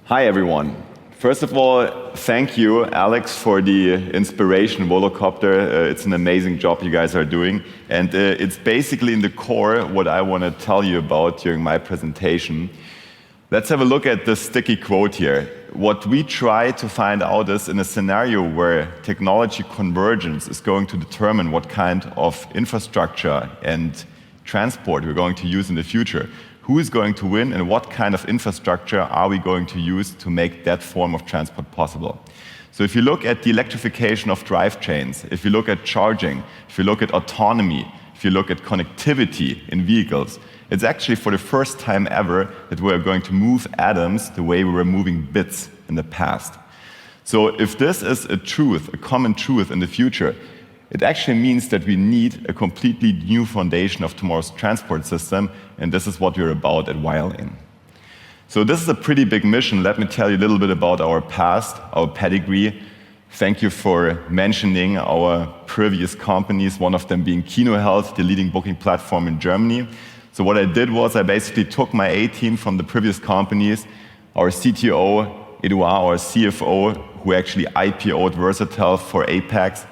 Hi, everyone. First of all, thank you, Alex, for the inspiration, Volocopter. It's an amazing job you guys are doing. And it's basically in the core what I want to tell you about during my presentation. Let's have a look at the sticky quote here. What we try to find out is in a scenario where technology convergence is going to determine what kind of infrastructure and transport we're going to use in the future. Who is going to win and what kind of infrastructure are we going to use to make that form of transport possible? So if you look at the electrification of drive chains, if you look at charging, if you look at autonomy, if you look at connectivity in vehicles, it's actually for the first time ever that we're going to move atoms the way we were moving bits in the past. So if this is a truth, a common truth in the future, it actually means that we need a completely new foundation of tomorrow's transport system, and this is what we're about at Wirelane. So this is a pretty big mission. Let me tell you a little bit about our past, our pedigree. Thank you for mentioning our previous companies, one of them being Kino Health, the leading booking platform in Germany. So what I did was I basically took my A-team from the previous companies, our CTO, Edouard, our CFO, who actually IPO'd Versatile for Apex.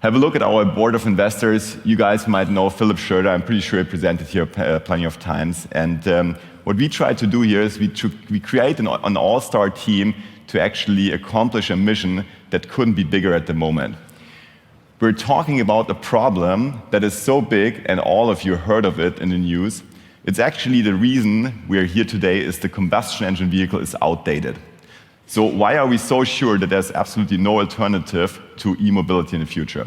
Have a look at our board of investors. You guys might know Philip Schroeder. I'm pretty sure he presented here plenty of times. And what we try to do here is we create an all-star team to actually accomplish a mission that couldn't be bigger at the moment. We're talking about a problem that is so big, and all of you heard of it in the news. It's actually the reason we're here today is the combustion engine vehicle is outdated. So why are we so sure that there's absolutely no alternative to e-mobility in the future?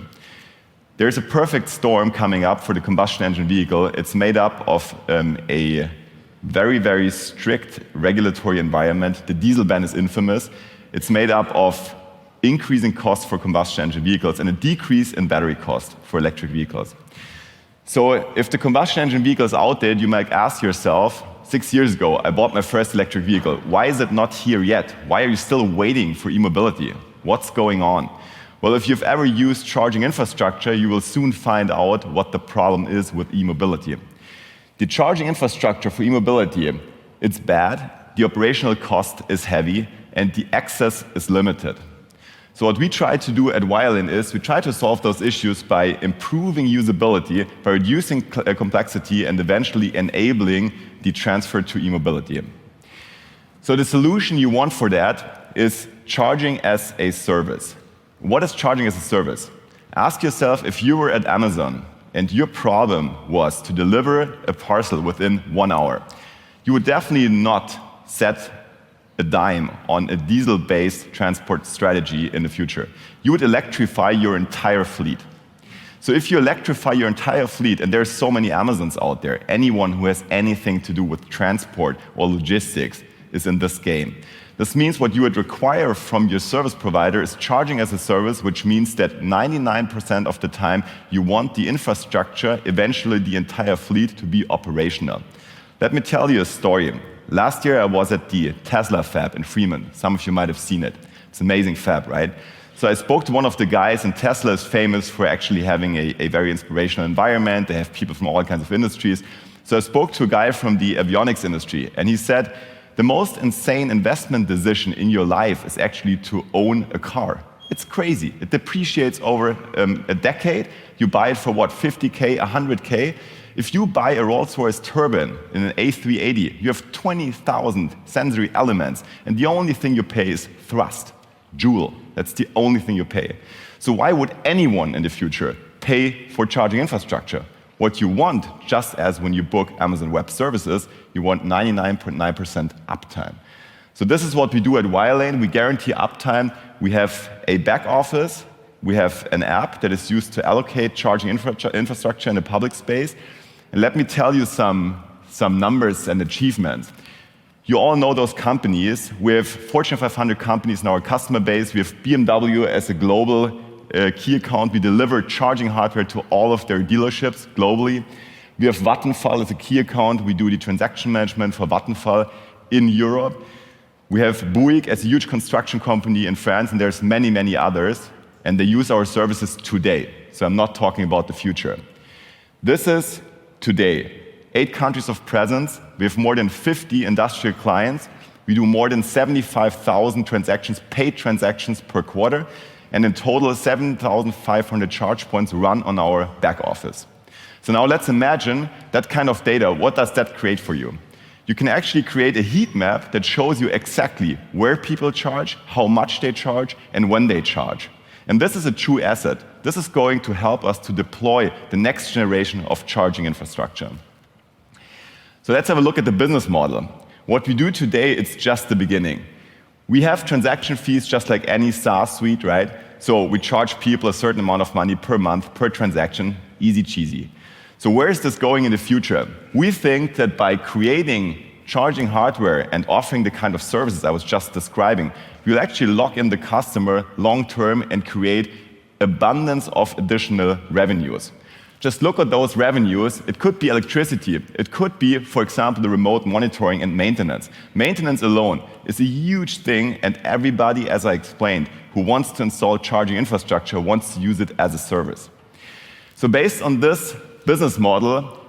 There's a perfect storm coming up for the combustion engine vehicle. It's made up of a very, very strict regulatory environment. The diesel ban is infamous. It's made up of increasing costs for combustion engine vehicles and a decrease in battery cost for electric vehicles. So if the combustion engine vehicle is outdated, you might ask yourself, 6 years ago, I bought my first electric vehicle. Why is it not here yet? Why are you still waiting for e-mobility? What's going on? Well, if you've ever used charging infrastructure, you will soon find out what the problem is with e-mobility. The charging infrastructure for e-mobility, it's bad, the operational cost is heavy, and the access is limited. So what we try to do at Wirelane is we try to solve those issues by improving usability, by reducing complexity, and eventually enabling the transfer to e-mobility. So the solution you want for that is charging as a service. What is charging as a service? Ask yourself if you were at Amazon and your problem was to deliver a parcel within 1 hour. You would definitely not set a dime on a diesel-based transport strategy in the future. You would electrify your entire fleet. So if you electrify your entire fleet, and there's so many Amazons out there, anyone who has anything to do with transport or logistics is in this game. This means what you would require from your service provider is charging as a service, which means that 99% of the time you want the infrastructure, eventually the entire fleet, to be operational. Let me tell you a story. Last year I was at the Tesla fab in Fremont. Some of you might have seen it. It's an amazing fab, right? So I spoke to one of the guys, and Tesla is famous for actually having a very inspirational environment. They have people from all kinds of industries. So I spoke to a guy from the avionics industry, and he said, the most insane investment decision in your life is actually to own a car. It's crazy. It depreciates over a decade. You buy it for what, 50K, 100K? If you buy a Rolls-Royce turbine in an A380, you have 20,000 sensory elements, and the only thing you pay is thrust, joule. That's the only thing you pay. So why would anyone in the future pay for charging infrastructure? What you want, just as when you book Amazon Web Services, you want 99.9% uptime. So this is what we do at Wirelane. We guarantee uptime. We have a back office. We have an app that is used to allocate charging infrastructure in the public space. And let me tell you some numbers and achievements. You all know those companies. We have Fortune 500 companies in our customer base. We have BMW as a global key account. We deliver charging hardware to all of their dealerships globally. We have Vattenfall as a key account. We do the transaction management for Vattenfall in Europe. We have Bouygues as a huge construction company in France, and there's many, many others. And they use our services today. So I'm not talking about the future. This is today. 8 countries of presence. We have more than 50 industrial clients. We do more than 75,000 transactions, paid transactions per quarter, and in total 7,500 charge points run on our back office. So now let's imagine that kind of data. What does that create for you? You can actually create a heat map that shows you exactly where people charge, how much they charge, and when they charge. And this is a true asset. This is going to help us to deploy the next generation of charging infrastructure. So let's have a look at the business model. What we do today, it's just the beginning. We have transaction fees just like any SaaS suite, right? So we charge people a certain amount of money per month, per transaction, easy cheesy. So where is this going in the future? We think that by creating charging hardware and offering the kind of services I was just describing, we'll actually lock in the customer long term and create abundance of additional revenues. Just look at those revenues. It could be electricity. It could be, for example, the remote monitoring and maintenance. Maintenance alone is a huge thing, and everybody, as I explained, who wants to install charging infrastructure wants to use it as a service. So based on this business model,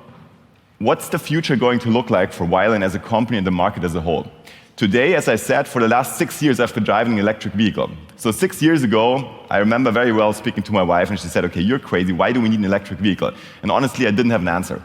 what's the future going to look like for Wirelane as a company and the market as a whole? Today, as I said, for the last 6 years, I've been driving an electric vehicle. So 6 years ago, I remember very well speaking to my wife, and she said, okay, you're crazy, why do we need an electric vehicle? And honestly, I didn't have an answer.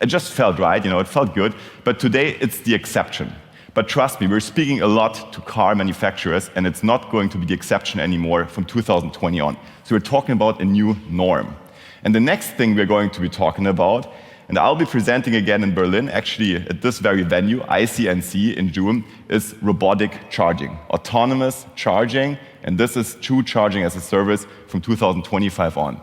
It just felt right, it felt good. But today, it's the exception. But trust me, we're speaking a lot to car manufacturers, and it's not going to be the exception anymore from 2020 on. So we're talking about a new norm. And the next thing we're going to be talking about, and I'll be presenting again in Berlin, actually at this very venue, ICNC in June, is robotic charging, autonomous charging, and this is true charging as a service from 2025 on.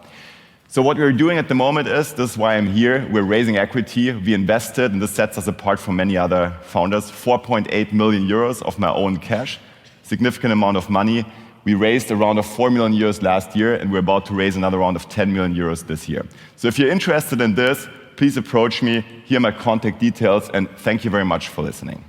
So what we're doing at the moment is, this is why I'm here, we're raising equity. We invested, and this sets us apart from many other founders, 4.8 million euros of my own cash, significant amount of money. We raised a round of 4 million euros last year, and we're about to raise another round of 10 million euros this year. So if you're interested in this, please approach me. Here are my contact details, and thank you very much for listening.